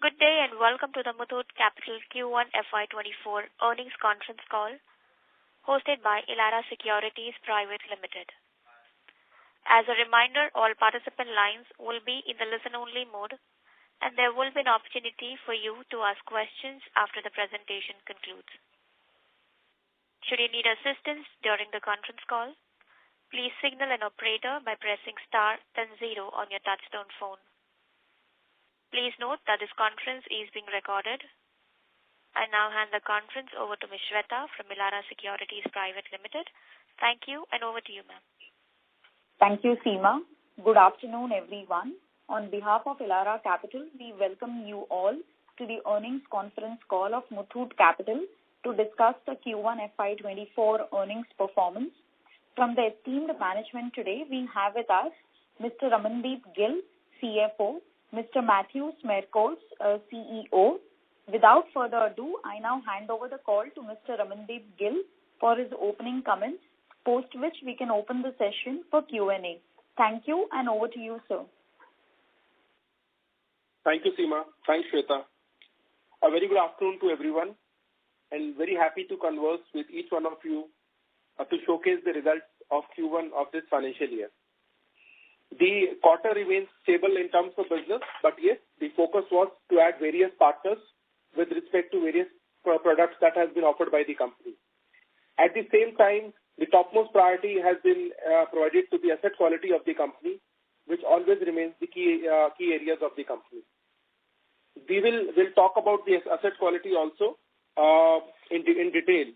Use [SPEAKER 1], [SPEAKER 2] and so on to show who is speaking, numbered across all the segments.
[SPEAKER 1] Good day and welcome to the Muthoot Capital Q1 FY2024 earnings conference call hosted by Elara Securities Private Limited. As a reminder, all participant lines will be in the listen-only mode and there will be an opportunity for you to ask questions after the presentation concludes. Should you need assistance during the conference call, please signal an operator by pressing star then 0 on your touchtone phone. Please note that this conference is being recorded. I now hand the conference over to Ms. Shweta from Elara Securities Private Limited. Thank you and over to you, ma'am.
[SPEAKER 2] Thank you, Seema. Good afternoon, everyone. On behalf of Elara Capital, we welcome you all to the earnings conference call of Muthoot Capital to discuss the Q1 FY24 earnings performance. From the esteemed management today, we have with us Mr. Ramandeep Gill, CFO, Mr. Matthew Smerkos, CEO. Without further ado, I now hand over the call to Mr. Ramandeep Gill for his opening comments, post which we can open the session for Q&A. Thank you and over to you, sir.
[SPEAKER 3] Thank you, Seema. Thanks, Shweta. A very good afternoon to everyone and very happy to converse with each one of you to showcase the results of Q1 of this financial year. The quarter remains stable in terms of business, but yes, the focus was to add various partners with respect to various products that has been offered by the company. At the same time, the topmost priority has been provided to the asset quality of the company, which always remains the key areas of the company. We'll talk about the asset quality also in detail.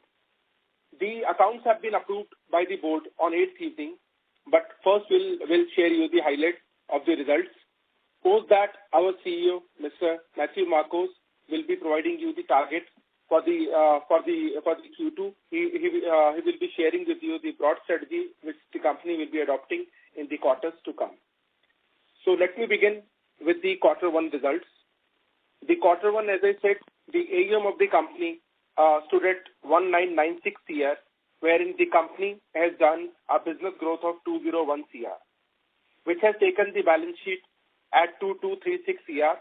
[SPEAKER 3] The accounts have been approved by the board on 8th evening, but first we'll share you the highlights of the results. Post that, our CEO, Mr. Matthew Smerkos, will be providing you the targets for the Q2. He will be sharing with you the broad strategy which the company will be adopting in the quarters to come. So let me begin with the quarter one results. The quarter one, as I said, the AUM of the company stood at 1996 CR, wherein the company has done a business growth of 201 CR, which has taken the balance sheet at 2236 CR.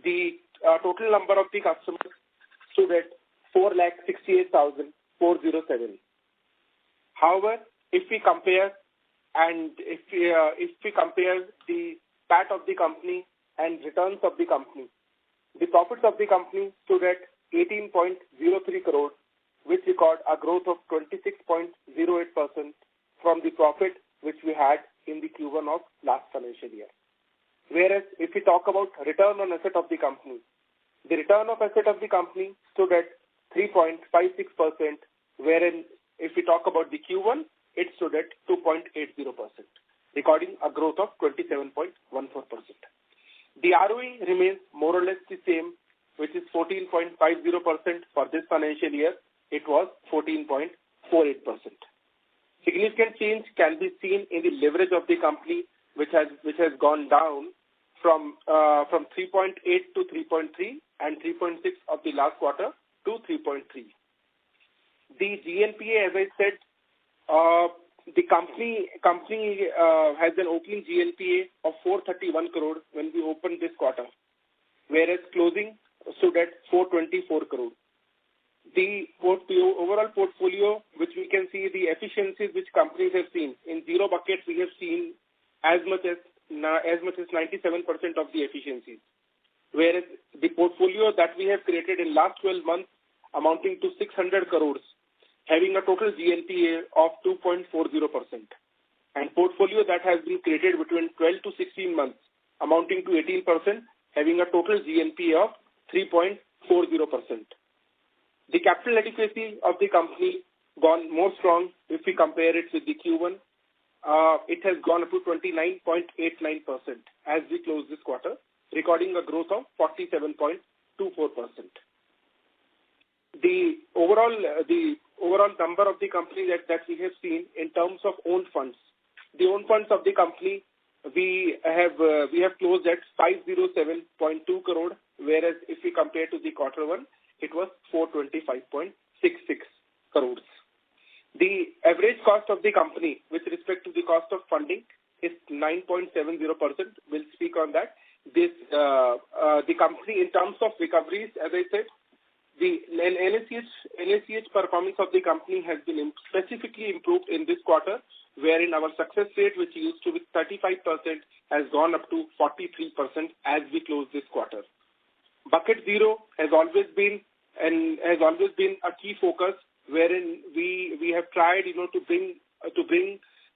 [SPEAKER 3] The total number of the customers stood at 468,407. However, if we compare the PAT of the company and returns of the company, the profits of the company stood at 18.03 crore, which record a growth of 26.08% from the profit which we had in the Q1 of last financial year. Whereas if we talk about return on asset of the company, the return of asset of the company stood at 3.56%, wherein if we talk about the Q1, it stood at 2.80%, recording a growth of 27.14%. The ROE remains more or less the same, which is 14.50% for this financial year. It was 14.48%. Significant change can be seen in the leverage of the company, which has gone down from 3.8 to 3.3 and 3.6 of the last quarter to 3.3. The GNPA, as I said, the company has an opening GNPA of 431 crore when we opened this quarter, whereas closing stood at 424 crore. The overall portfolio, which we can see the efficiencies which companies have seen. In zero buckets, we have seen as much as 97% of the efficiencies. Whereas the portfolio that we have created in last 12 months amounting to 600 crores, having a total GNPA of 2.40%. And portfolio that has been created between 12 to 16 months amounting to 18%, having a total GNPA of 3.40%. The capital adequacy of the company gone more strong if we compare it with the Q1. It has gone up to 29.89% as we close this quarter, recording a growth of 47.24%. The overall number of the company that we have seen in terms of owned funds. The owned funds of the company, we have closed at 507.2 crore, whereas if we compare to the quarter one, it was 425.66 crores. The average cost of the company with respect to the cost of funding is 9.70%. We'll speak on that. This the company in terms of recoveries, as I said, the NACH performance of the company has been specifically improved in this quarter, wherein our success rate, which used to be 35%, has gone up to 43% as we close this quarter. Bucket zero has always been a key focus, wherein we have tried, to bring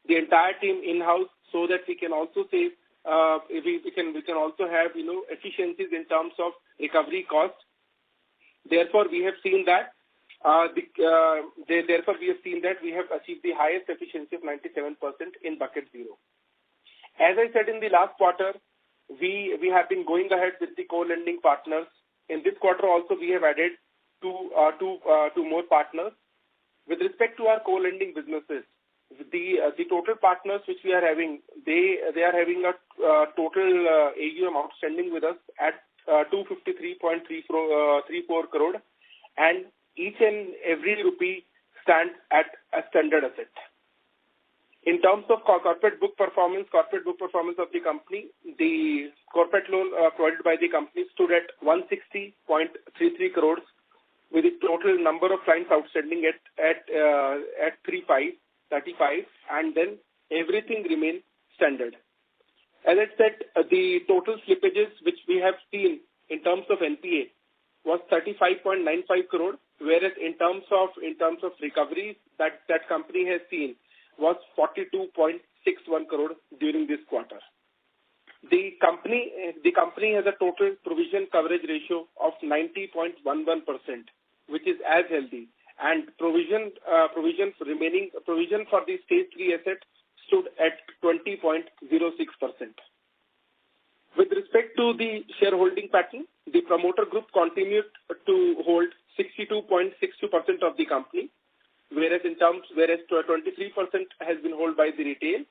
[SPEAKER 3] the entire team in-house so that we can also save, we can also have, efficiencies in terms of recovery cost. Therefore, we have seen that we have achieved the highest efficiency of 97% in bucket zero. As I said in the last quarter, we have been going ahead with the co-lending partners. In this quarter also, we have added two more partners. With respect to our co-lending businesses, the total partners which we are having, they are having a total AUM outstanding with us at 253.34 crore, and each and every rupee stands at a standard asset. In terms of corporate book performance of the company, the corporate loan provided by the company stood at 160.33 crores, with the total number of clients outstanding at 35, and then everything remains standard. As I said, the total slippages which we have seen in terms of NPA was 35.95 crore, whereas in terms of recovery that company has seen was 42.61 crore during this quarter. The company has a total provision coverage ratio of 90.11%, which is as healthy, and provision for the stage 3 asset stood at 20.06%. With respect to the shareholding pattern, the promoter group continued to hold 62.62% of the company, whereas 23% has been held by the retail.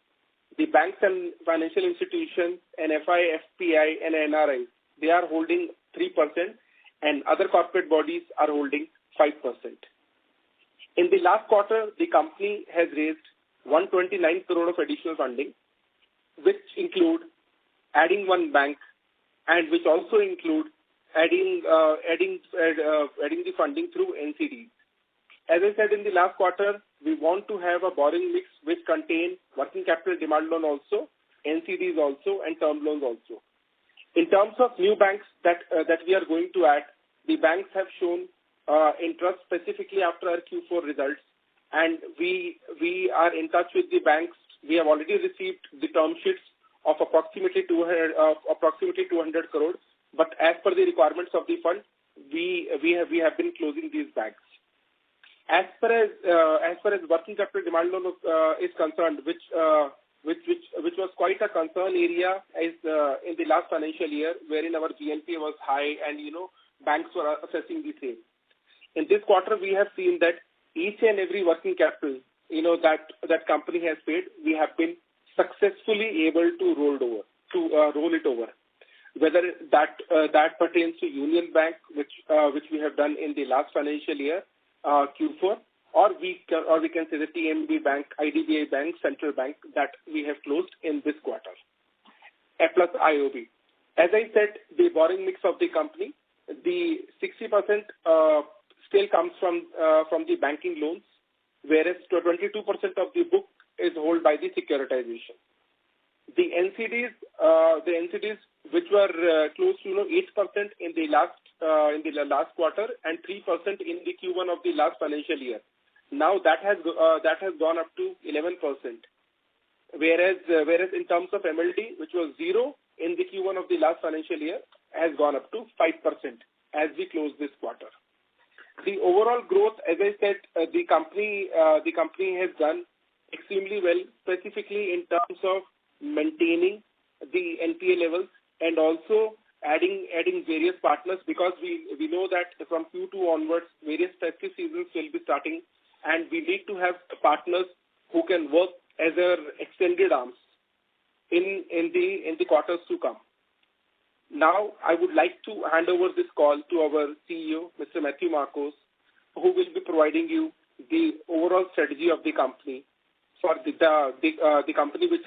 [SPEAKER 3] The banks and financial institutions, NFI, FPI, and NRI, they are holding 3%, and other corporate bodies are holding 5%. In the last quarter, the company has raised 129 crore of additional funding, which include adding one bank, and which also include adding the funding through NCDs. As I said in the last quarter, we want to have a borrowing mix which contain working capital demand loan also, NCDs also, and term loans also. In terms of new banks that we are going to add, the banks have shown interest specifically after our Q4 results, and we are in touch with the banks. We have already received the term sheets of approximately 200 crores, but as per the requirements of the fund, we have been closing these banks. As far as working capital demand loan is concerned, which was quite a concern area in the last financial year, wherein our GNPA was high and banks were assessing the same. In this quarter, we have seen that each and every working capital that company has paid, we have been successfully able to roll it over. Whether that pertains to Union Bank, which we have done in the last financial year, Q4, or we can say the TMB Bank, IDBI Bank, Central Bank that we have closed in this quarter, plus IOB. As I said, the borrowing mix of the company, the 60% still comes from the banking loans, whereas 22% of the book is held by the securitization. The NCDs which were close to 8% in the last quarter and 3% in the Q1 of the last financial year. Now that has gone up to 11%. Whereas in terms of MLD, which was 0 in the Q1 of the last financial year, has gone up to 5% as we close this quarter. The overall growth, as I said, the company has done extremely well, specifically in terms of maintaining the NPA levels and also adding various partners, because we know that from Q2 onwards, various festive seasons will be starting, and we need to have partners who can work as their extended arms in the quarters to come. Now, I would like to hand over this call to our CEO, Mr. Matthew Marcos, who will be providing you the overall strategy of the company for the company which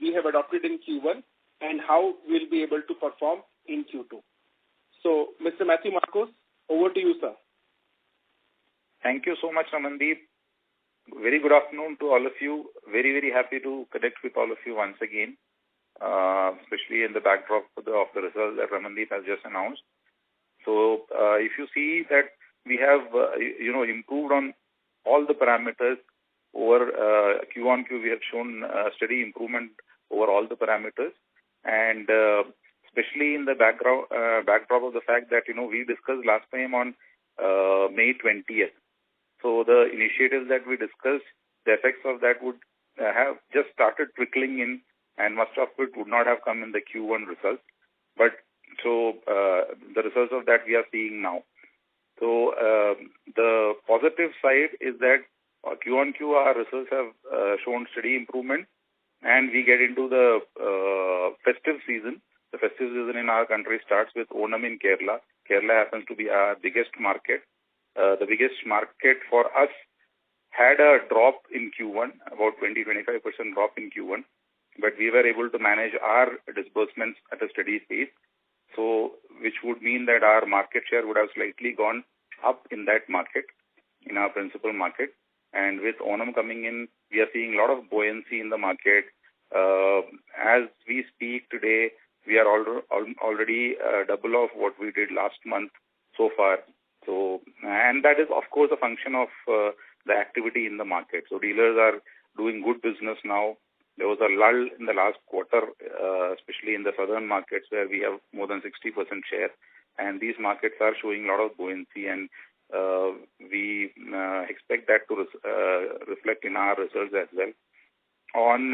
[SPEAKER 3] we have adopted in Q1, and how we'll be able to perform in Q2. So, Mr. Matthew Marcos, over to you, sir.
[SPEAKER 4] Thank you so much, Ramandeep. Very good afternoon to all of you. Very, very happy to connect with all of you once again, especially in the backdrop of the results that Ramandeep has just announced. So, if you see that we have, improved on all the parameters over Q on Q, we have shown steady improvement over all the parameters, and especially in the backdrop of the fact that, we discussed last time on May 20th. So the initiatives that we discussed, the effects of that would have just started trickling in, and much of it would not have come in the Q1 results. But so the results of that we are seeing now. So the positive side is that Q on Q our results have shown steady improvement, and we get into the festive season. The festive season in our country starts with Onam in Kerala. Kerala happens to be our biggest market. The biggest market for us had a drop in Q1, about 20-25% drop in Q1, but we were able to manage our disbursements at a steady pace. So, which would mean that our market share would have slightly gone up in that market, in our principal market. And with Onam coming in, we are seeing a lot of buoyancy in the market. As we speak today, we are already double of what we did last month so far. So, and that is, of course, a function of the activity in the market. So, dealers are doing good business now. There was a lull in the last quarter, especially in the southern markets where we have more than 60% share. And these markets are showing a lot of buoyancy, and we expect that to reflect in our results as well. On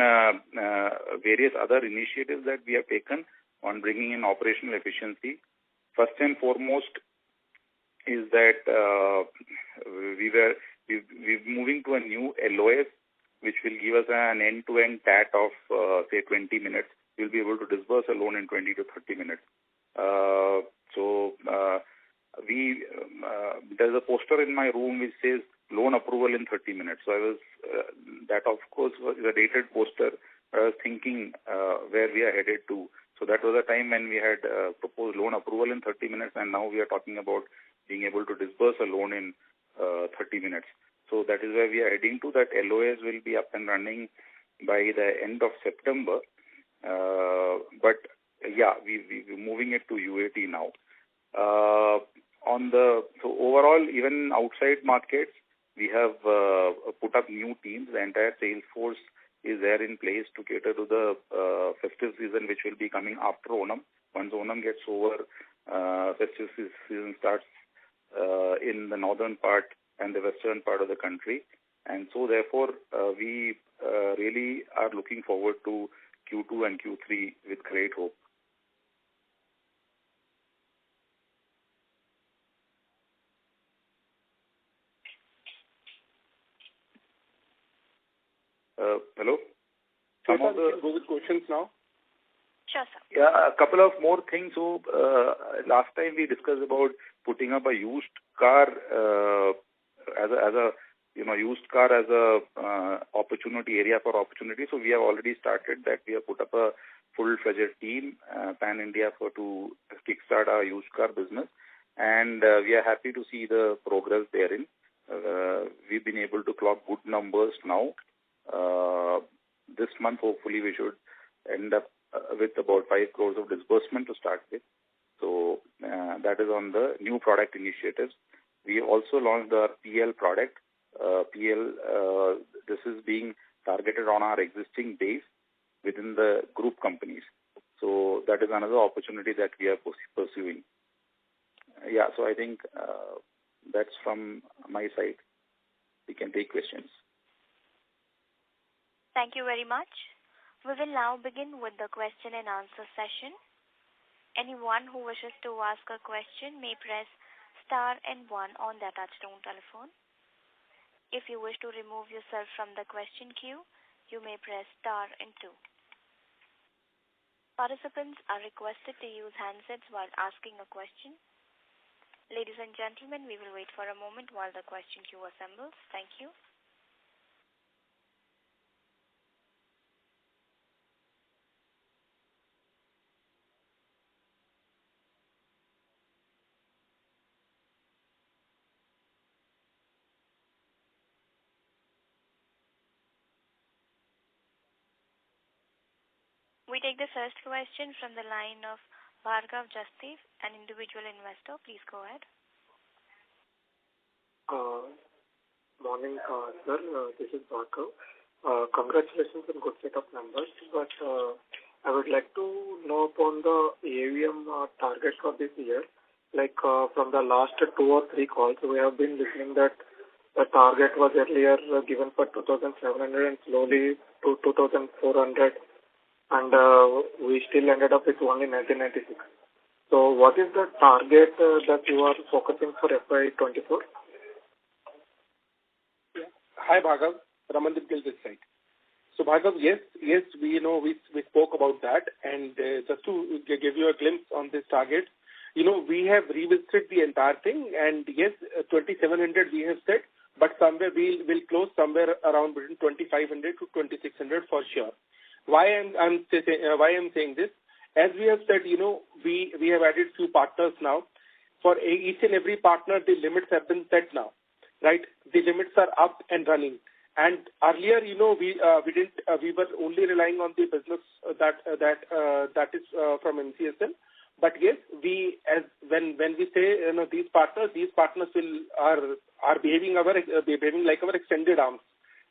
[SPEAKER 4] various other initiatives that we have taken on bringing in operational efficiency, first and foremost is that we're moving to a new LOS, which will give us an end-to-end TAT of, say, 20 minutes. We'll be able to disburse a loan in 20 to 30 minutes. There's a poster in my room which says loan approval in 30 minutes. So that of course was a dated poster. I was thinking where we are headed to. So that was a time when we had proposed loan approval in 30 minutes, and now we are talking about being able to disburse a loan in 30 minutes. So that is where we are heading to. That LOS will be up and running by the end of September. But yeah, we're moving it to UAT now. So overall, even outside markets, we have put up new teams. The entire sales force is there in place to cater to the festive season, which will be coming after Onam. Once Onam gets over, festive season starts in the northern part and the western part of the country. And so therefore, we really are looking forward to Q2 and Q3 with great hope. Hello?
[SPEAKER 3] Sure, sir, we can go with questions now.
[SPEAKER 1] Sure, sir.
[SPEAKER 4] Yeah, a couple of more things. So last time we discussed about putting up a used car as a used car as a area for opportunity. So we have already started that. We have put up a full-fledged team pan India to kickstart our used car business, and we are happy to see the progress therein. We've been able to clock good numbers now. This month, hopefully, we should end up with about 5 crores of disbursement to start with. So that is on the new product initiatives. We also launched our PL product. This is being targeted on our existing base within the group companies. So that is another opportunity that we are pursuing. Yeah, so I think that's from my side. We can take questions.
[SPEAKER 1] Thank you very much. We will now begin with the question and answer session. Anyone who wishes to ask a question may press star and 1 on their touchtone telephone. If you wish to remove yourself from the question queue, you may press star and 2. Participants are requested to use handsets while asking a question. Ladies and gentlemen, we will wait for a moment while the question queue assembles. Thank you. We take the first question from the line of Bhargav Jasdev, an individual investor. Please go ahead.
[SPEAKER 5] Morning, sir. This is Bhargav. Congratulations on good set of numbers. But I would like to know upon the AUM target for this year. Like from the last 2 or 3 calls, we have been listening that the target was earlier given for 2,700 and slowly to 2,400, and we still ended up with only 1996. So what is the target that you are focusing for FY24?
[SPEAKER 3] Hi, Bhargav. Ramandeep Gill this side. So, Bhargav, yes, we spoke about that, and just to give you a glimpse on this target, we have revisited the entire thing, and yes, 2,700 we have said, but somewhere we will close somewhere around between 2,500 to 2,600 for sure. Why I'm saying this? As we have said, we have added few partners now. For each and every partner, the limits have been set now, right? The limits are up and running. And earlier, we were only relying on the business that is from MCSL. But yes, when we say these partners are behaving like our extended arms,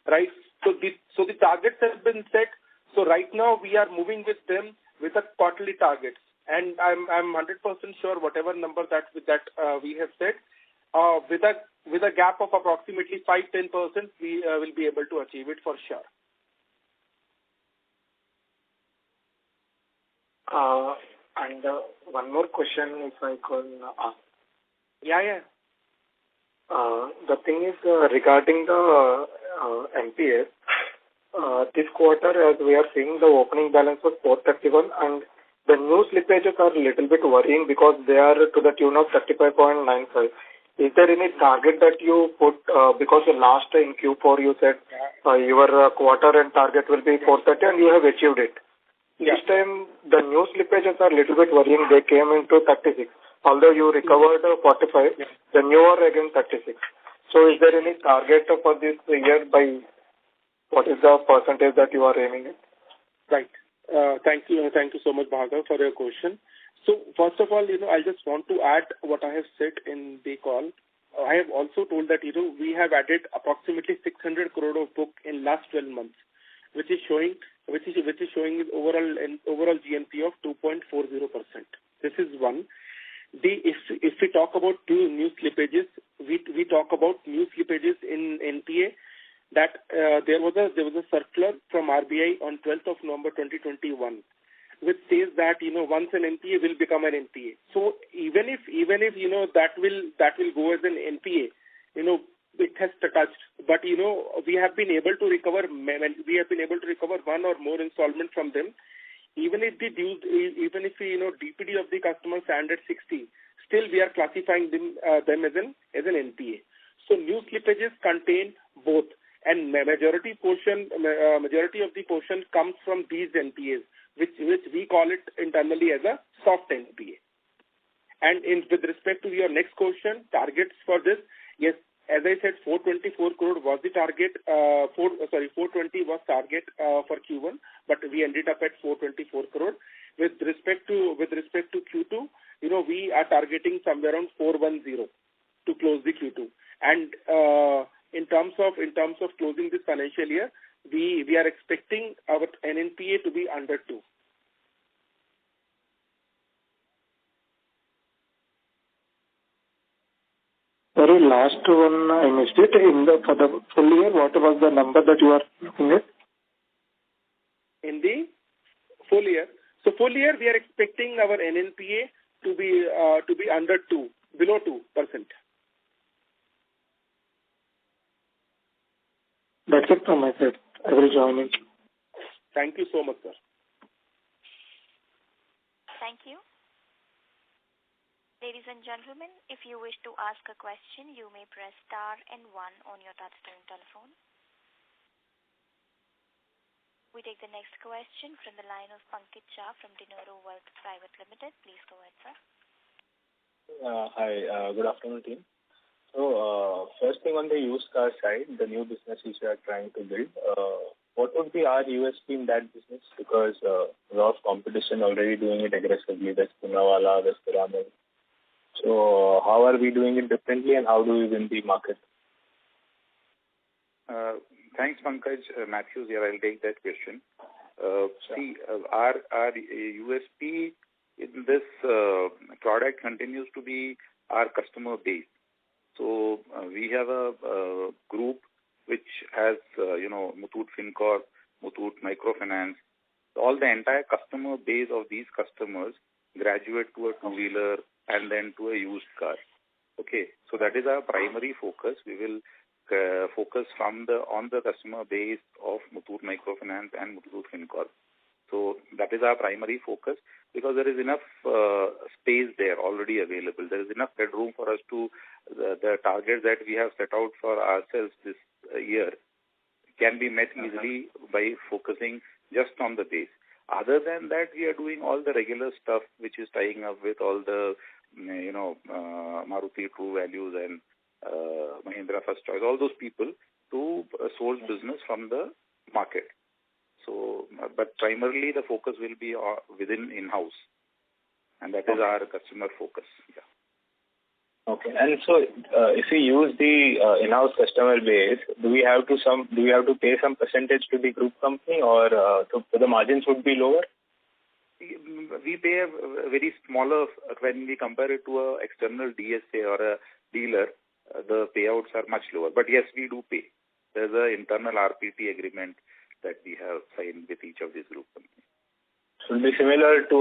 [SPEAKER 3] right? So the targets have been set. So right now we are moving with them with a quarterly target, and I'm 100% sure whatever number that we have said, with a gap of approximately 5-10%, we will be able to achieve it for sure.
[SPEAKER 5] And one more question, if I can ask.
[SPEAKER 3] Yeah.
[SPEAKER 5] The thing is regarding the NPA. This quarter, as we are seeing, the opening balance was 431, and the new slippages are a little bit worrying because they are to the tune of 35.95. Is there any target that you put, because last in Q4 you said your quarter end target will be 430 and you have achieved it. Yeah. This time the new slippages are a little bit worrying. They came into 36. Although you recovered 45, the new are again 36. So is there any target for this year by what is the percentage that you are aiming at?
[SPEAKER 3] Right. Thank you so much, Bhargav, for your question. So first of all, I just want to add what I have said in the call. I have also told that, we have added approximately 600 crore of book in last 12 months, which is showing overall GNP of 2.40%. This is one. If we talk about new slippages, we talk about new slippages in NPA. That there was a circular from RBI on 12th of November 2021, which says that once an NPA will become an NPA. So even if that will go as an NPA, it has touched. But we have been able to recover one or more installment from them. Even if DPD of the customer stand at 60, still we are classifying them as an NPA. So new slippages contain both, and majority of the portion comes from these NPAs, which we call it internally as a soft NPA. And with respect to your next question, targets for this, yes, as I said, 424 crore was the target. 420 was target for Q1, but we ended up at 424 crore. With respect to Q2, we are targeting somewhere around 410 to close the Q2. And in terms of closing this financial year, we are expecting our NNPA to be under 2.
[SPEAKER 5] Sorry, last one I missed it. For the full year, what was the number that you are looking at?
[SPEAKER 3] In the full year, so full year we are expecting our NNPA to be under 2, below 2%.
[SPEAKER 5] That's it from my side. I will join in.
[SPEAKER 3] Thank you so much, sir.
[SPEAKER 1] Thank you. Ladies and gentlemen, if you wish to ask a question, you may press star and 1 on your touchtone telephone. We take the next question from the line of Pankit Shah from Dinero Wealth Private Limited. Please go ahead, sir.
[SPEAKER 6] Hi, good afternoon, team. So, first thing on the used car side, the new business which you are trying to build, what would be our USP in that business? Because a lot of competition already doing it aggressively. That's Poonawalla, that's Piramal. So how are we doing it differently, and how do we win the market?
[SPEAKER 4] Thanks, Pankaj. Matthews here. I'll take that question. See, our USP in this product continues to be our customer base. So we have a group which has, Muthoot FinCorp, Muthoot Microfinance. All the entire customer base of these customers graduate to a two-wheeler and then to a used car. Okay, so that is our primary focus. We will focus on the customer base of Muthoot Microfinance and Muthoot FinCorp. So that is our primary focus because there is enough space there already available. There is enough headroom for us to the targets that we have set out for ourselves this year can be met easily by focusing just on the base. Other than that, we are doing all the regular stuff which is tying up with all the Maruti True Values and Mahindra First Choice, all those people to source business from the market. So, but primarily the focus will be within in-house, and that is our customer focus. Yeah.
[SPEAKER 6] Okay, and so if we use the in-house customer base, do we have to pay some percentage to the group company, or so the margins would be lower?
[SPEAKER 4] We pay a very smaller when we compare it to a external DSA or a dealer. The payouts are much lower, but yes, we do pay. There's an internal RPT agreement that we have signed with each of these group companies.
[SPEAKER 6] So it will be similar to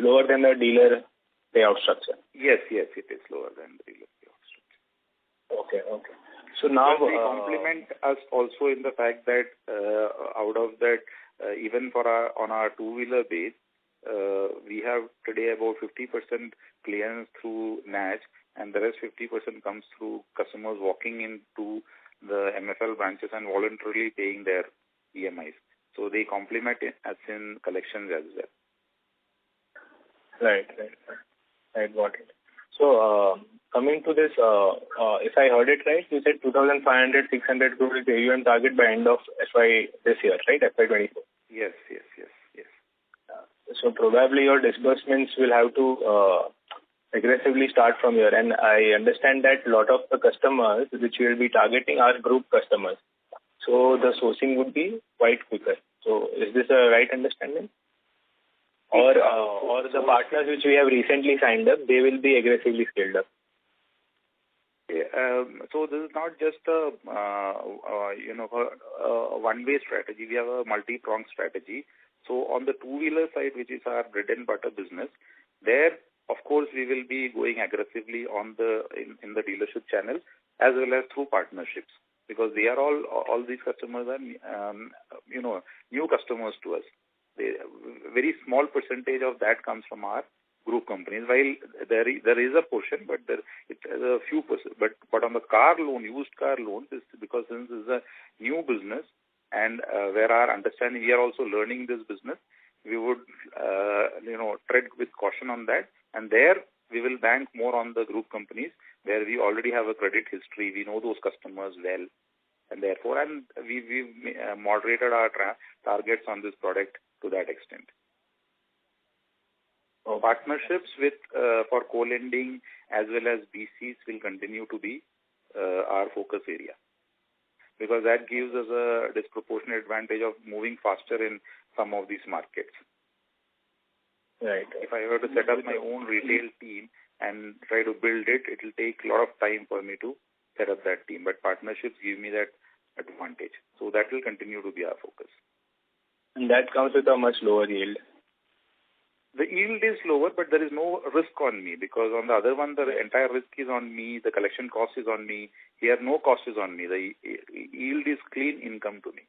[SPEAKER 6] lower than the dealer payout structure.
[SPEAKER 4] Yes, it is lower than the dealer payout structure.
[SPEAKER 6] Okay. So now
[SPEAKER 4] they complement us also in the fact that out of that, even on our two-wheeler base, we have today about 50% clearance through NACH, and the rest 50% comes through customers walking into the MFL branches and voluntarily paying their EMIs. So they complement it as in collections as well.
[SPEAKER 6] Right. Got it. So coming to this, if I heard it right, you said 2,500-600 crore is the AUM target by end of FY this year, right? FY24.
[SPEAKER 4] Yes.
[SPEAKER 6] So probably your disbursements will have to aggressively start from here, and I understand that a lot of the customers which you will be targeting are group customers. So the sourcing would be quite quicker. So is this a right understanding? Or the partners which we have recently signed up, they will be aggressively scaled up?
[SPEAKER 4] So this is not just a one-way strategy. We have a multi-pronged strategy. So on the two-wheeler side, which is our bread and butter business, there, of course, we will be going aggressively in the dealership channel as well as through partnerships, because they are all these customers are new customers to us. Very small percentage of that comes from our group companies. While there is a portion, but it's a few percent. But on the car loan, used car loans, because since this is a new business and where our understanding, we are also learning this business, we would tread with caution on that, and there we will bank more on the group companies where we already have a credit history. We know those customers well, and therefore, we've moderated our targets on this product to that extent. Partnerships with for co-lending as well as BCs will continue to be our focus area, because that gives us a disproportionate advantage of moving faster in some of these markets.
[SPEAKER 6] Right.
[SPEAKER 4] If I were to set up my own retail team and try to build it, it will take a lot of time for me to set up that team. But partnerships give me that advantage. So that will continue to be our focus.
[SPEAKER 6] And that comes with a much lower yield.
[SPEAKER 4] The yield is lower, but there is no risk on me, because on the other one, the entire risk is on me. The collection cost is on me. Here, no cost is on me. The yield is clean income to me.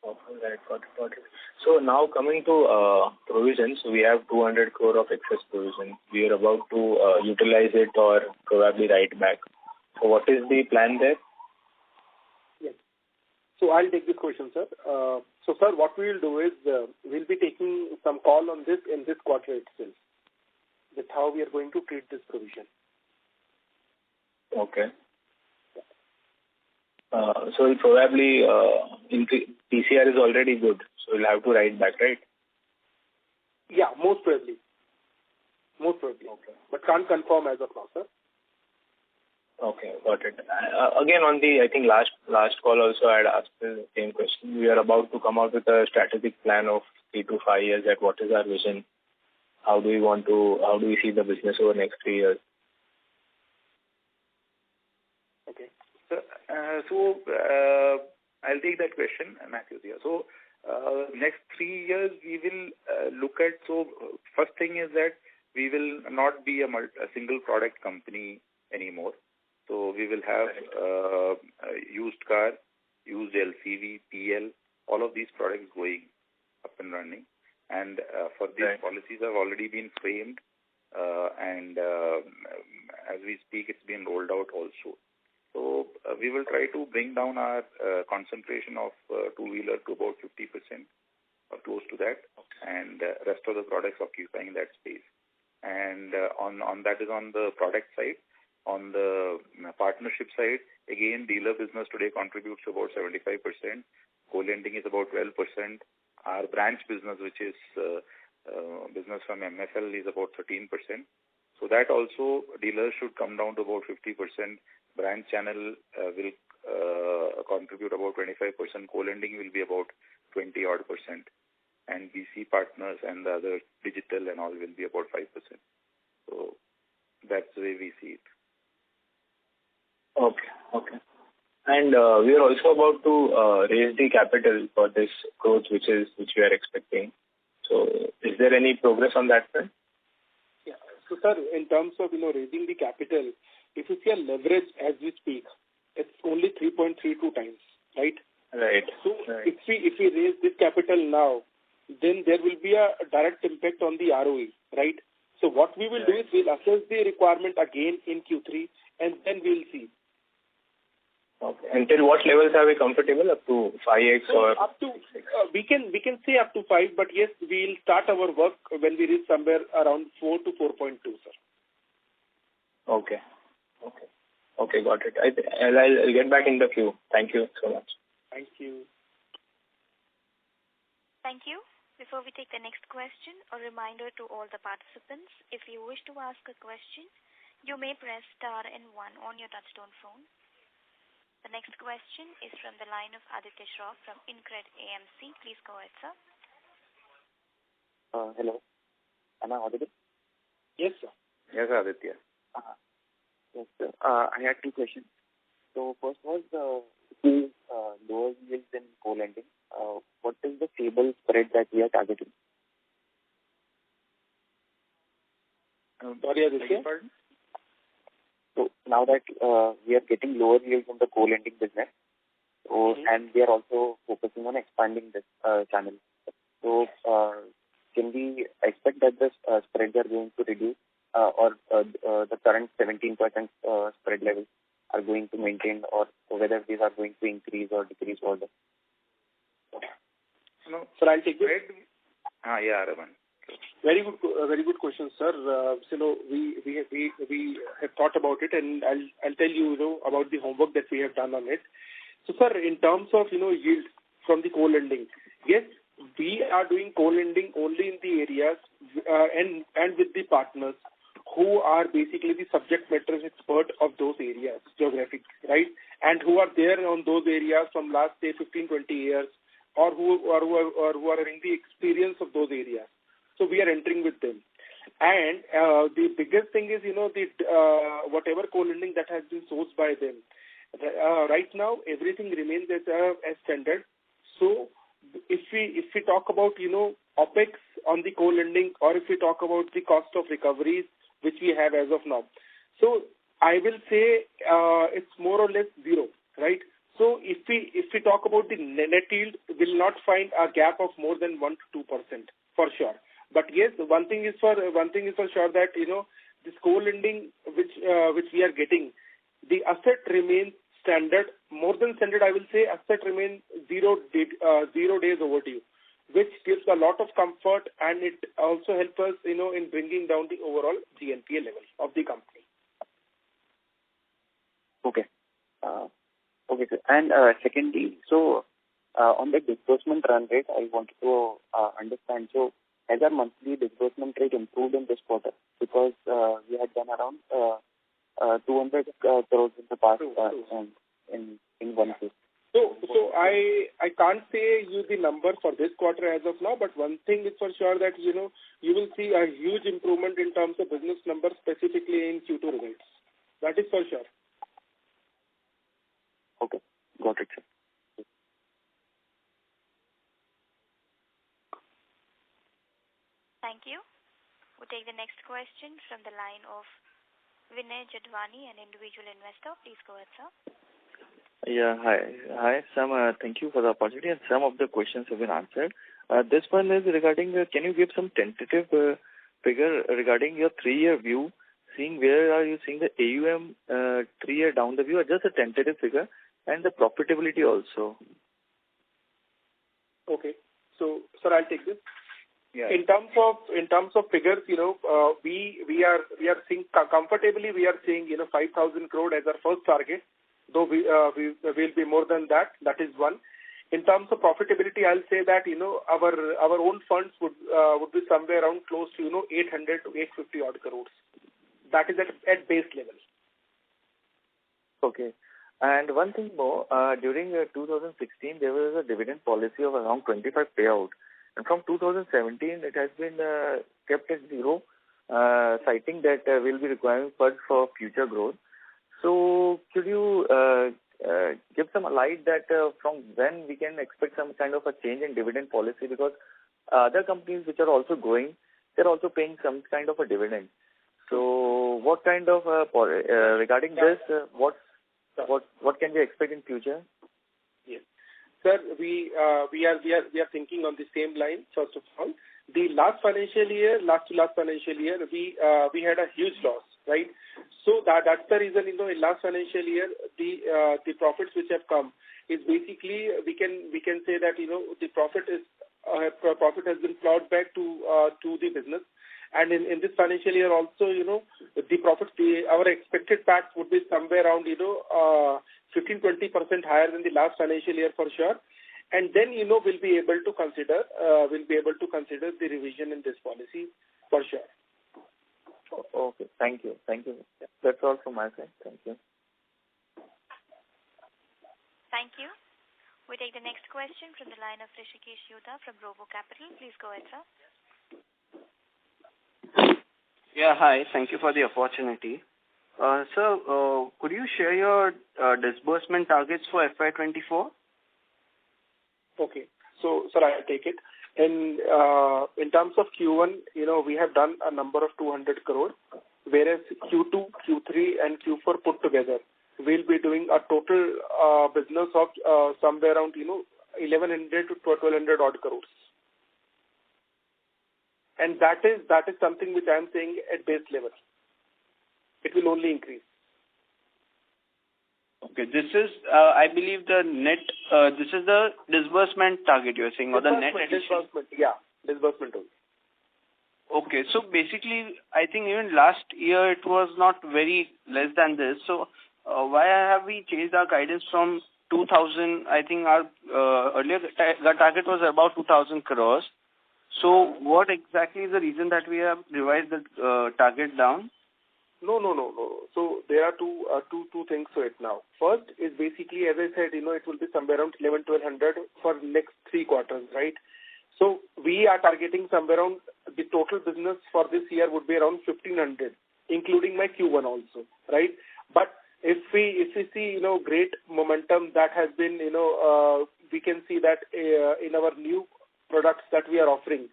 [SPEAKER 6] Right, got it. So now coming to provisions, we have 200 crore of excess provision. We are about to utilize it or probably write back. So what is the plan there?
[SPEAKER 3] Yes. So I'll take this question, sir. So, sir, what we will do is we'll be taking some call on this in this quarter itself. That's how we are going to treat this provision.
[SPEAKER 6] Okay. So probably PCR is already good, so we'll have to write back, right?
[SPEAKER 3] Yeah, most probably. Okay. But can't confirm as of now, sir.
[SPEAKER 6] Okay, got it. Again, on the, I think last call also I had asked the same question. We are about to come out with a strategic plan of 3 to 5 years. At what is our vision? How do we see the business over the next 3 years?
[SPEAKER 3] Okay.
[SPEAKER 4] So I'll take that question, Matthew here. So next 3 years we will look at. So first thing is that we will not be a single product company anymore. So we will have used car, used LCV, PL, all of these products going up and running. And for these policies have already been framed, and as we speak, it's been rolled out also. So we will try to bring down our concentration of two-wheeler to about 50% or close to that, and rest of the products occupying that space. And on that is on the product side. On the partnership side, again, dealer business today contributes to about 75%. Co-lending is about 12%. Our branch business, which is business from MFL, is about 13%. So that also, dealers should come down to about 50%. Branch channel will contribute about 25%. Co-lending will be about 20-odd%. And BC partners and the other digital and all will be about 5%. So that's the way we see it.
[SPEAKER 6] Okay. And we are also about to raise the capital for this growth, which we are expecting. So, is there any progress on that front?
[SPEAKER 3] Yeah. So, sir, in terms of raising the capital, if you see a leverage as we speak, it's only 3.32 times, right?
[SPEAKER 6] Right.
[SPEAKER 3] So, if we raise this capital now, then there will be a direct impact on the ROE, right? So, what we will do is we'll assess the requirement again in Q3, and then we'll see.
[SPEAKER 6] Okay. Until what levels are we comfortable? Up to 5x or?
[SPEAKER 3] Up to we can say up to 5, but yes, we'll start our work when we reach somewhere around 4 to 4.2, sir.
[SPEAKER 6] Okay, got it. I'll get back in the queue. Thank you so much.
[SPEAKER 3] Thank you.
[SPEAKER 1] Thank you. Before we take the next question, a reminder to all the participants: if you wish to ask a question, you may press star and 1 on your touchtone phone. The next question is from the line of Aditya Shroff from InCred AMC. Please go ahead, sir.
[SPEAKER 7] Hello. Am I audible?
[SPEAKER 3] Yes, sir.
[SPEAKER 4] Yes, Aditya.
[SPEAKER 7] Yes, sir. I had 2 questions. So first was the lower yields in co-lending. What is the stable spread that we are targeting?
[SPEAKER 3] Sorry, Aditya.
[SPEAKER 7] So now that we are getting lower yields in the co-lending business, and we are also focusing on expanding this channel. So can we expect that the spreads are going to reduce, or the current 17% spread levels are going to maintain, or whether these are going to increase or decrease further?
[SPEAKER 3] No, sir, I'll take it.
[SPEAKER 4] Yeah, Raman.
[SPEAKER 3] Very good question, sir. We have thought about it, and I'll tell you, about the homework that we have done on it. So, sir, in terms of yield from the co-lending, yes, we are doing co-lending only in the areas and with the partners who are basically the subject matter expert of those areas, geographic, right? And who are there on those areas from last, say, 15, 20 years, or who are having the experience of those areas. So we are entering with them. And the biggest thing is, whatever co-lending that has been sourced by them. Right now, everything remains as standard. So if we talk about, OPEX on the co-lending, or if we talk about the cost of recoveries, which we have as of now. So I will say it's more or less zero, right? So if we talk about the net yield, we'll not find a gap of more than 1 to 2% for sure. But yes, one thing is for sure that this co-lending which we are getting, the asset remains standard, more than standard. I will say asset remains 0 days overdue, which gives a lot of comfort, and it also helps us in bringing down the overall GNPA level of the company.
[SPEAKER 7] Okay. Okay, sir. And secondly, so on the disbursement run rate, I wanted to understand. So has our monthly disbursement rate improved in this quarter? Because we had done around 200 crores in the past in one case.
[SPEAKER 3] So I can't say you the number for this quarter as of now, but one thing is for sure that, you will see a huge improvement in terms of business numbers, specifically in Q2 results. That is for sure.
[SPEAKER 7] Okay, got it, sir.
[SPEAKER 1] Thank you. We'll take the next question from the line of Vinay Jadwani, an individual investor. Please go ahead, sir.
[SPEAKER 8] Yeah, hi, Sam. Thank you for the opportunity, and some of the questions have been answered. This one is regarding, can you give some tentative figure regarding your 3-year view, seeing where are you seeing the AUM 3-year down the view, or just a tentative figure, and the profitability also?
[SPEAKER 3] Okay. So, sir, I'll take this.
[SPEAKER 8] Yeah.
[SPEAKER 3] In terms of figures, we are seeing comfortably, we are seeing 5,000 crore as our first target, though we will be more than that. That is one. In terms of profitability, I'll say that our own funds would be somewhere around close to 800 to 850 odd crores. That is at base level.
[SPEAKER 8] Okay. And one thing more, during 2016 there was a dividend policy of around 25 payout. And from 2017, it has been kept at zero, citing that we'll be requiring funds for future growth. So could you give some light that from when we can expect some kind of a change in dividend policy? Because other companies which are also growing, they're also paying some kind of a dividend. So what kind of, regarding this, what can we expect in future?
[SPEAKER 3] Yes. Sir, we are thinking on the same line. First of all, the last to last financial year, we had a huge loss, right? So that's the reason in last financial year the profits which have come is basically we can say that the profit has been plowed back to the business, and in this financial year also the profits our expected PAT would be somewhere around 15-20% higher than the last financial year for sure. And then we'll be able to consider the revision in this policy for sure.
[SPEAKER 8] Okay, thank you. That's all from my side. Thank you.
[SPEAKER 1] Thank you. We take the next question from the line of Rishikesh Yuta from Robo Capital. Please go ahead, sir.
[SPEAKER 9] Yeah, hi. Thank you for the opportunity. Sir, could you share your disbursement targets for FY24?
[SPEAKER 3] Okay. So, sir, I'll take it. In terms of Q1, we have done a number of 200 crore, whereas Q2, Q3, and Q4 put together, we'll be doing a total business of somewhere around 1,100 to 1,200 odd crores. And that is something which I am saying at base level. It will only increase.
[SPEAKER 9] Okay, this is, I believe, the net, this is the disbursement target you're saying, or the net addition?
[SPEAKER 3] Disbursement only.
[SPEAKER 9] Okay, so basically, I think even last year it was not very less than this. So, why have we changed our guidance from 2,000? I think our earlier target was about 2,000 crores. So, what exactly is the reason that we have revised the target down?
[SPEAKER 3] No. So there are two things to it now. First is basically, as I said, it will be somewhere around 1,100 for next 3 quarters, right? So we are targeting somewhere around the total business for this year would be around 1,500, including my Q1 also, right? But if we see great momentum that has been we can see that in our new products that we are offering,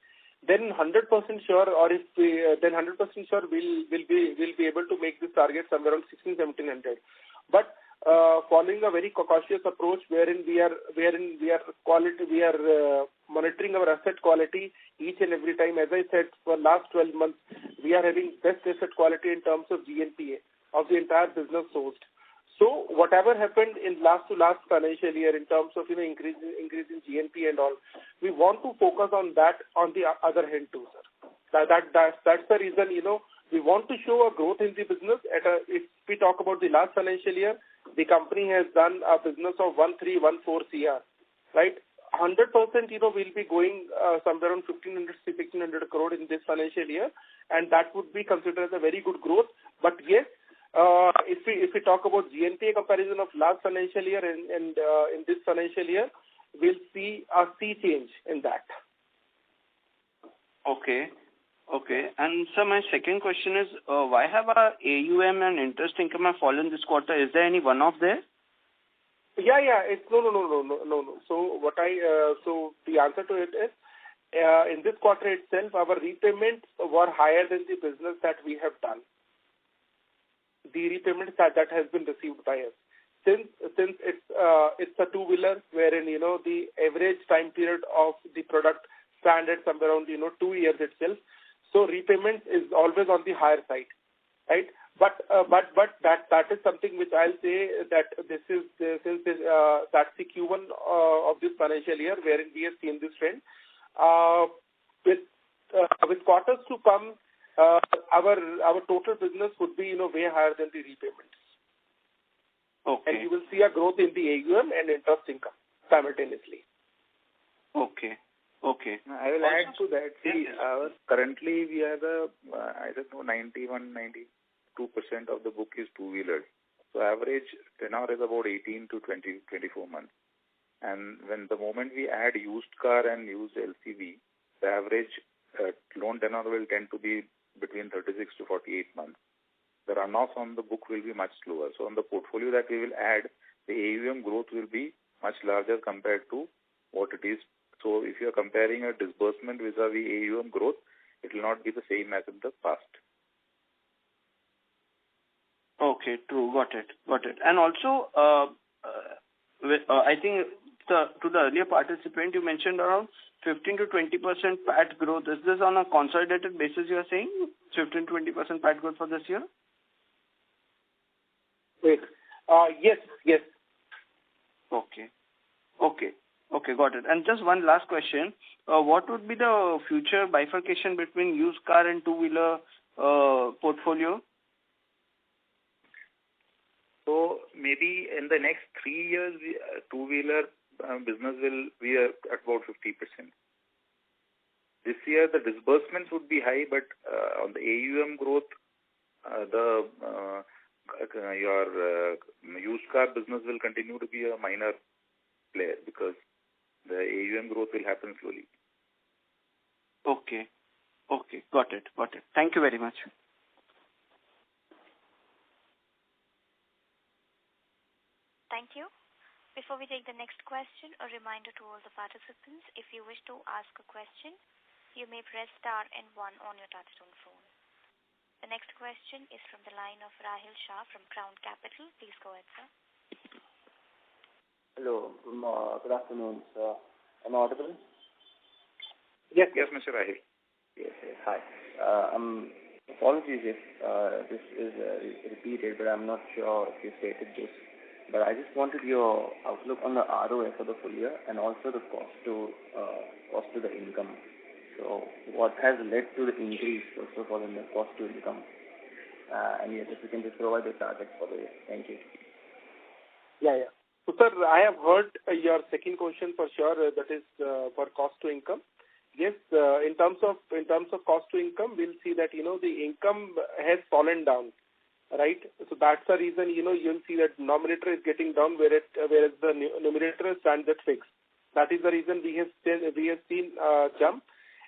[SPEAKER 3] then 100% sure, or if we, then 100% sure we'll be able to make this target somewhere around 1,600-1,700. But following a very cautious approach, wherein we are monitoring our asset quality each and every time. As I said, for last 12 months, we are having best asset quality in terms of GNPA of the entire business sourced. So whatever happened in last financial year in terms of increase in GNP and all, we want to focus on that on the other hand too, sir. That's the reason we want to show a growth in the business. If we talk about the last financial year, the company has done a business of 1314 CR, right? 100%, we'll be going somewhere around 1,500 crore in this financial year, and that would be considered as a very good growth. But yes, if we talk about GNPA comparison of last financial year and in this financial year, we'll see a sea change in that.
[SPEAKER 9] Okay. And sir, my second question is, why have our AUM and interest income have fallen this quarter? Is there any one-off there?
[SPEAKER 3] Yeah. It's no. So the answer to it is, in this quarter itself, our repayments were higher than the business that we have done. The repayments that has been received by us. Since it's a two-wheeler wherein, the average time period of the product stands at somewhere around, 2 years itself. So repayment is always on the higher side, right? But that is something which I'll say that that's the Q1 of this financial year wherein we have seen this trend. With quarters to come, our total business would be way higher than the repayments.
[SPEAKER 9] Okay.
[SPEAKER 3] And you will see a growth in the AUM and interest income simultaneously.
[SPEAKER 9] Okay.
[SPEAKER 4] I will add to that. See, currently we have 92% of the book is two-wheelers. So average tenure is about 18 to 24 months. And when the moment we add used car and used LCV, the average loan tenure will tend to be between 36 to 48 months. The runoff on the book will be much slower. So on the portfolio that we will add, the AUM growth will be much larger compared to what it is. So if you are comparing a disbursement vis-a-vis AUM growth, it will not be the same as in the past.
[SPEAKER 9] Okay, true. Got it. And also, I think to the earlier participant, you mentioned around 15 to 20% PAT growth. Is this on a consolidated basis you are saying? 15 to 20% PAT growth for this year?
[SPEAKER 3] Wait. Yes.
[SPEAKER 9] Okay, got it. And just one last question. What would be the future bifurcation between used car and two-wheeler portfolio?
[SPEAKER 4] So maybe in the next 3 years, two-wheeler business will be at about 50%. This year, the disbursements would be high, but on the AUM growth, your used car business will continue to be a minor player because the AUM growth will happen slowly.
[SPEAKER 9] Okay. Got it. Thank you very much.
[SPEAKER 1] Thank you. Before we take the next question, a reminder to all the participants, if you wish to ask a question, you may press star and 1 on your touchtone phone. The next question is from the line of Rahil Shah from Crown Capital. Please go ahead, sir.
[SPEAKER 10] Hello. Good afternoon, sir. Am I audible?
[SPEAKER 4] Yes, Mr. Rahil.
[SPEAKER 10] Yes. Hi. Apologies if this is repeated, but I'm not sure if you stated this. But I just wanted your outlook on the ROA for the full year and also the cost to the income. So what has led to the increase, first of all, in the cost to income? And yes, if you can just provide the targets for the year. Thank you.
[SPEAKER 3] Yeah. So, sir, I have heard your second question for sure. That is for cost to income. Yes, in terms of cost to income, we'll see that the income has fallen down, right? So that's the reason you'll see that denominator is getting down, whereas the numerator stands at fixed. That is the reason we have seen a jump.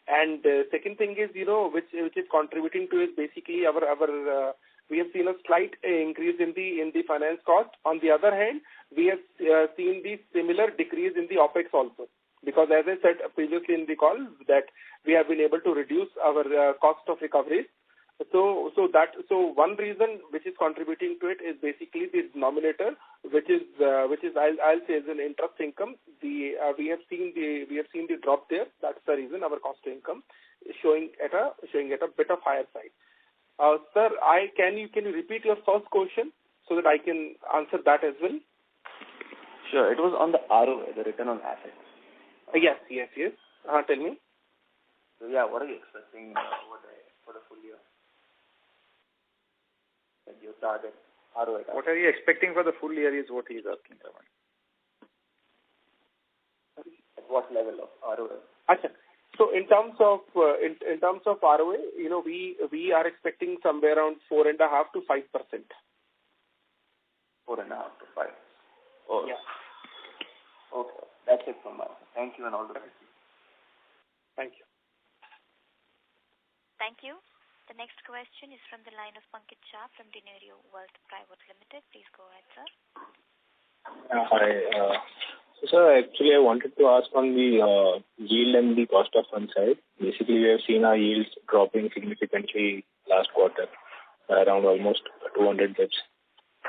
[SPEAKER 3] And second thing is which is contributing to is basically our we have seen a slight increase in the finance cost. On the other hand, we have seen the similar decrease in the OPEX also. Because as I said previously in the call, that we have been able to reduce our cost of recoveries. So one reason which is contributing to it is basically the denominator, which is I'll say is an interest income. We have seen the drop there. That's the reason our cost to income is showing at a bit of higher side. Sir, can you repeat your first question so that I can answer that as well?
[SPEAKER 10] Sure. It was on the ROA, the return on assets.
[SPEAKER 3] Yes. Tell me.
[SPEAKER 10] So yeah, what are you expecting for the full year? Your target. ROA.
[SPEAKER 4] What are you expecting for the full year is what he is asking, Raman.
[SPEAKER 10] At what level of ROA?
[SPEAKER 3] Achha. So in terms of ROA, we are expecting somewhere around 4.5 to 5%.
[SPEAKER 10] 4.5 to 5. Oh,
[SPEAKER 3] yeah.
[SPEAKER 10] Okay. That's it from us. Thank you and all the best.
[SPEAKER 3] Thank you.
[SPEAKER 1] Thank you. The next question is from the line of Pankaj Shah from Dinerio Wealth Private Limited. Please go ahead, sir.
[SPEAKER 6] Hi. So, sir, actually, I wanted to ask on the yield and the cost of fund side. Basically, we have seen our yields dropping significantly last quarter, around almost 200 bits.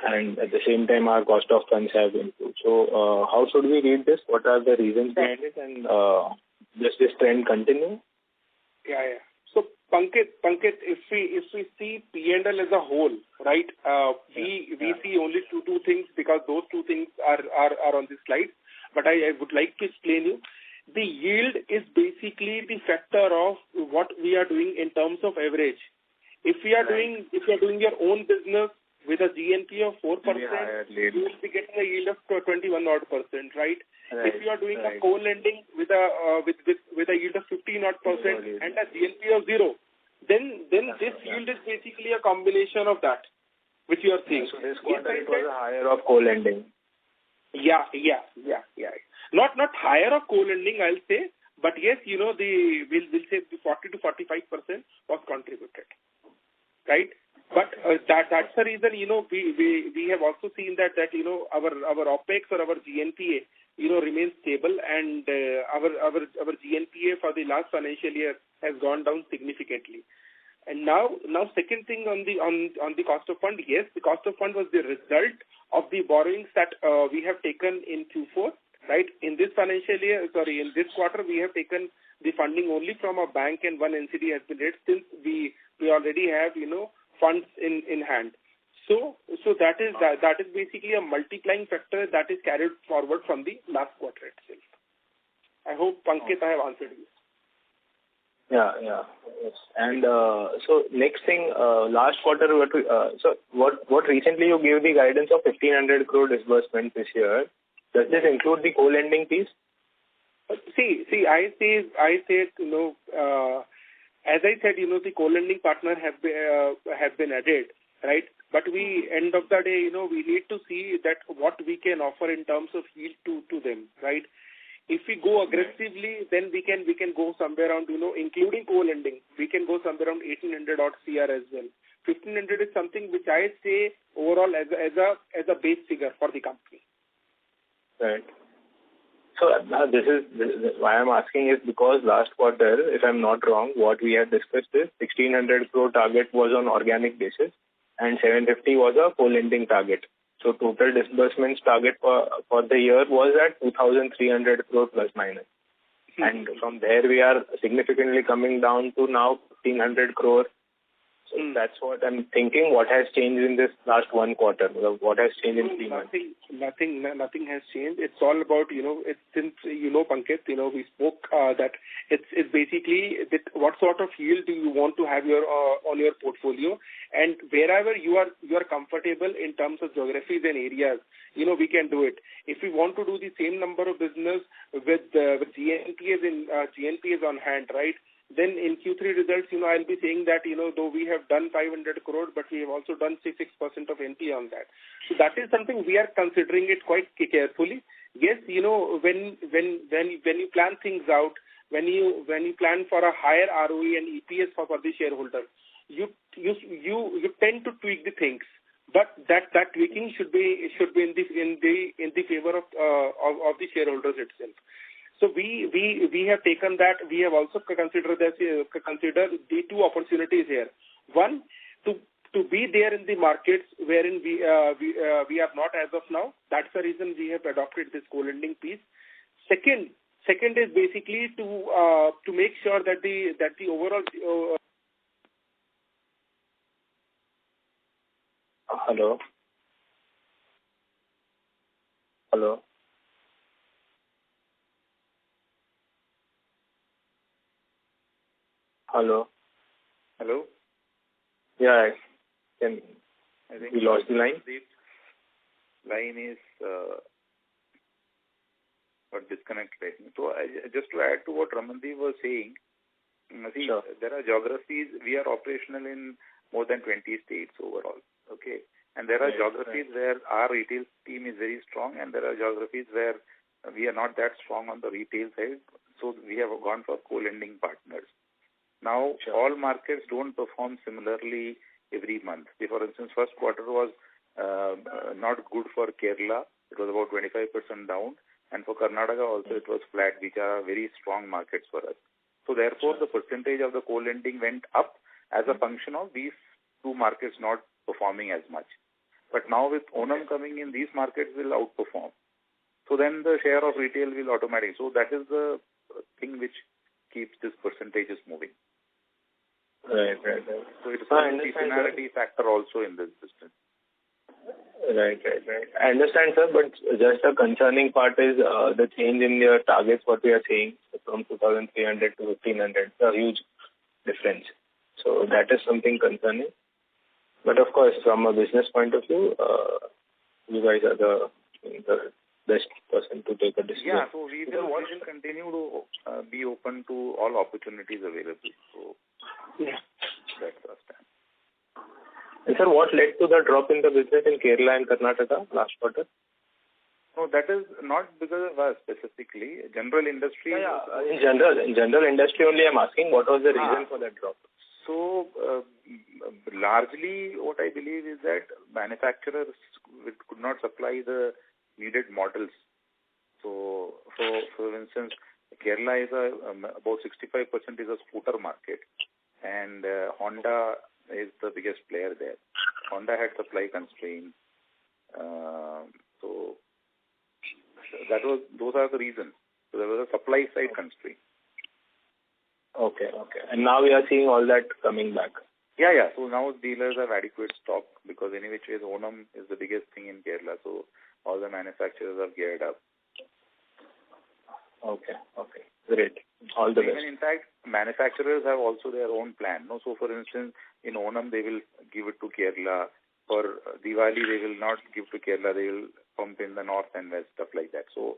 [SPEAKER 6] And at the same time, our cost of funds have improved. So, how should we read this? What are the reasons behind it? And does this trend continue?
[SPEAKER 3] Yeah. So, Pankaj, if we see P&L as a whole, right? We see only two things because those two things are on this slide. But I would like to explain you. The yield is basically the factor of what we are doing in terms of average. If you are doing your own business with a GNP of 4%, you will be getting a yield of 21 odd %, right? If you are doing a co-lending with a yield of 15 odd % and a GNP of 0, then this yield is basically a combination of that, which you are seeing.
[SPEAKER 6] So this quarter it was a higher of co-lending.
[SPEAKER 3] Yeah. Not higher of co-lending, I'll say, but yes, we'll say 40 to 45% was contributed, right? But that's the reason, we have also seen that our OPEX or our GNPA, remains stable, and our GNPA for the last financial year has gone down significantly. And now second thing on the cost of fund, yes, the cost of fund was the result of the borrowings that we have taken in Q4, right? In this quarter, we have taken the funding only from a bank and one NCD has been raised since we already have, funds in hand. So that is basically a multiplying factor that is carried forward from the last quarter itself. I hope, Pankaj, I have answered you.
[SPEAKER 6] Yeah. Yes. And so next thing, last quarter, what recently you gave the guidance of 1,500 crore disbursement this year. Does this include the co-lending piece?
[SPEAKER 3] See, I said, as I said, the co-lending partner have been added, right? But end of the day, we need to see that what we can offer in terms of yield to them, right? If we go aggressively, then we can go somewhere around, including co-lending, we can go somewhere around 1,800 odd CR as well. 1,500 is something which I say overall as a base figure for the company.
[SPEAKER 6] Right. So this is why I'm asking is because last quarter, if I'm not wrong, what we had discussed is 1,600 crore target was on organic basis and 750 was a co-lending target. So total disbursements target for the year was at 2,300 crore plus minus. And from there we are significantly coming down to now 1,500 crore. So that's what I'm thinking. What has changed in this last one quarter? What has changed in 3 months?
[SPEAKER 3] Nothing has changed. It's all about, since, Pankaj, we spoke that it's basically that what sort of yield do you want to have on your portfolio, and wherever you are comfortable in terms of geographies and areas, we can do it. If we want to do the same number of business with GNPAs on hand, right? Then in Q3 results, I'll be saying that, though we have done 500 crore, but we have also done 6% of NPA on that. So that is something we are considering it quite carefully. Yes, when you plan things out, when you plan for a higher ROE and EPS for the shareholder, you tend to tweak the things, but that tweaking should be in the favor of the shareholders itself. So we have taken that. We have also considered the two opportunities here. One, to be there in the markets wherein we are not as of now. That's the reason we have adopted this co-lending piece. Second is basically to make sure that the overall.
[SPEAKER 6] Hello.
[SPEAKER 4] Hello?
[SPEAKER 6] Yeah.
[SPEAKER 4] I think
[SPEAKER 6] we lost the line.
[SPEAKER 4] The line is got disconnected. So just to add to what Ramandeep was saying,
[SPEAKER 6] Sure.
[SPEAKER 4] There are geographies, we are operational in more than 20 states overall. Okay. And there are geographies where our retail team is very strong, and there are geographies where we are not that strong on the retail side. So we have gone for co-lending partners. Now, all markets don't perform similarly every month. Say, for instance, first quarter was not good for Kerala. It was about 25% down. And for Karnataka also it was flat, which are very strong markets for us. So therefore, the percentage of the co-lending went up as a function of these two markets not performing as much. But now with Onam coming in, these markets will outperform. So then the share of retail will automatically. So that is the thing which keeps this percentages moving.
[SPEAKER 6] Right.
[SPEAKER 4] So it's a seasonality factor also in this business.
[SPEAKER 6] Right. I understand, sir, but just a concerning part is the change in your targets, what we are seeing from 2,300 to 1,500. It's a huge difference. So that is something concerning. But of course, from a business point of view, you guys are the best person to take a decision.
[SPEAKER 4] Yeah, so we will continue to be open to all opportunities available. So that's our stand.
[SPEAKER 6] And sir, what led to the drop in the business in Kerala and Karnataka last quarter?
[SPEAKER 4] No, that is not because of us specifically. General industry.
[SPEAKER 6] In general industry only I'm asking what was the reason for that drop?
[SPEAKER 4] So, largely what I believe is that manufacturers could not supply the needed models. So, for instance, Kerala is about 65% is a scooter market, and Honda is the biggest player there. Honda had supply constraints. So those are the reasons. So there was a supply side constraint.
[SPEAKER 6] Okay. And now we are seeing all that coming back.
[SPEAKER 4] Yeah. So now dealers have adequate stock because any which ways Onam is the biggest thing in Kerala. So all the manufacturers are geared up.
[SPEAKER 6] Okay. Great. All the best.
[SPEAKER 4] In fact, manufacturers have also their own plan. No, so for instance, in Onam they will give it to Kerala. For Diwali they will not give to Kerala. They will pump in the north and west, stuff like that. So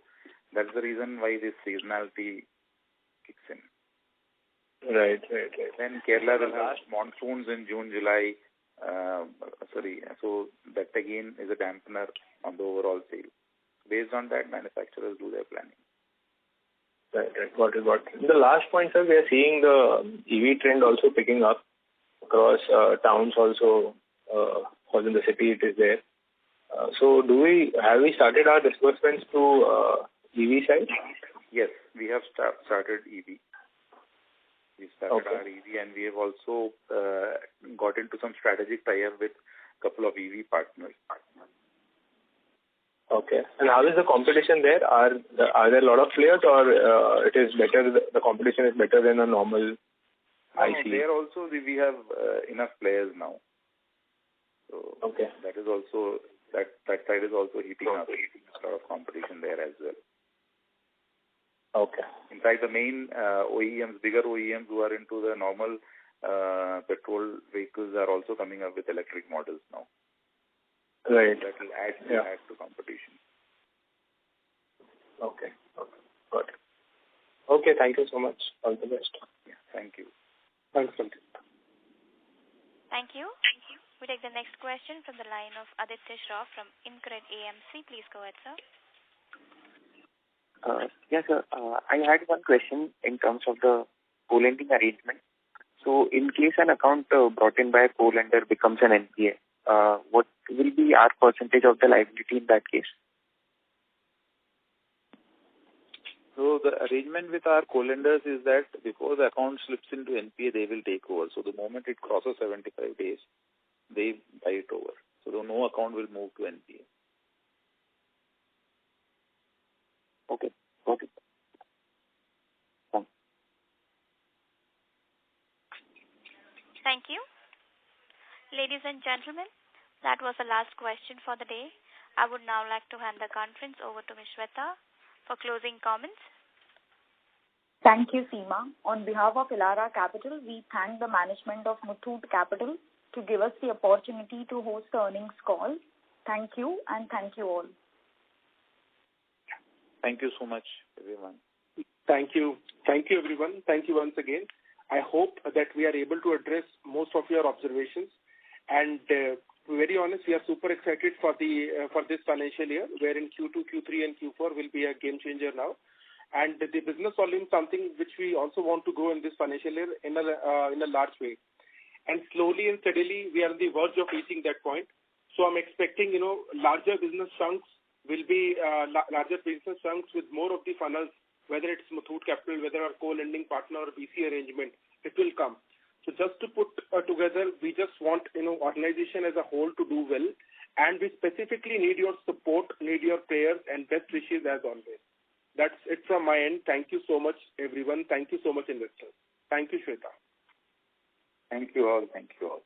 [SPEAKER 4] that's the reason why this seasonality kicks in.
[SPEAKER 6] Right.
[SPEAKER 4] Then Kerala will have monsoons in June, July. So that again is a dampener on the overall sale. Based on that, manufacturers do their planning.
[SPEAKER 6] Right. Got it. The last point, sir, we are seeing the EV trend also picking up across towns also. Also in the city it is there. So have we started our disbursements to EV side?
[SPEAKER 4] Yes, we have started EV. We started our EV, and we have also got into some strategic tie-up with a couple of EV partners. Okay. And how is the competition there? Are there a lot of players, or it is better? The competition is better than a normal ICE? No, there also we have enough players now. So that is also that side is also heating up. A lot of competition there as well. Okay. In fact, the main OEMs, bigger OEMs who are into the normal petrol vehicles are also coming up with electric models now. Right. That will add to competition. Okay. Got it. Okay, thank you so much. All the best. Yeah, thank you. Thanks, Sandeep.
[SPEAKER 1] Thank you. We take the next question from the line of Aditya Shroff from InCred AMC. Please go ahead, sir.
[SPEAKER 7] Yes, sir. I had one question in terms of the co-lending arrangement. So, in case an account brought in by a co-lender becomes an NPA, what will be our percentage of the liability in that case?
[SPEAKER 4] So the arrangement with our co-lenders is that before the account slips into NPA, they will take over. So the moment it crosses 75 days, they buy it over. So no account will move to NPA.
[SPEAKER 7] Okay. Got it.
[SPEAKER 1] Thank you. Ladies and gentlemen, that was the last question for the day. I would now like to hand the conference over to Ms. Shweta for closing comments.
[SPEAKER 2] Thank you, Seema. On behalf of Elara Capital, we thank the management of Muthoot Capital to give us the opportunity to host the earnings call. Thank you, and thank you all.
[SPEAKER 8] Thank you so much, everyone.
[SPEAKER 3] Thank you. Thank you, everyone. Thank you once again. I hope that we are able to address most of your observations. And to be very honest, we are super excited for this financial year, wherein Q2, Q3, and Q4 will be a game changer now. And the business volume is something which we also want to grow in this financial year in a large way. And slowly and steadily, we are on the verge of reaching that point. So I'm expecting, larger business chunks will be larger business chunks with more of the funnels, whether it's Muthoot Capital, whether our co-lending partner or BC arrangement, it will come. So just to put together, we just want, organization as a whole to do well, and we specifically need your support, need your prayers, and best wishes as always. That's it from my end. Thank you so much, everyone. Thank you so much, investors. Thank you, Shweta.
[SPEAKER 4] Thank you all. Thank you all.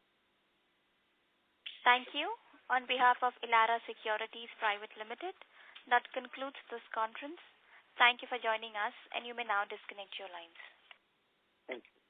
[SPEAKER 1] Thank you. On behalf of Elara Securities Private Limited, that concludes this conference. Thank you for joining us, and you may now disconnect your lines.
[SPEAKER 3] Thank you.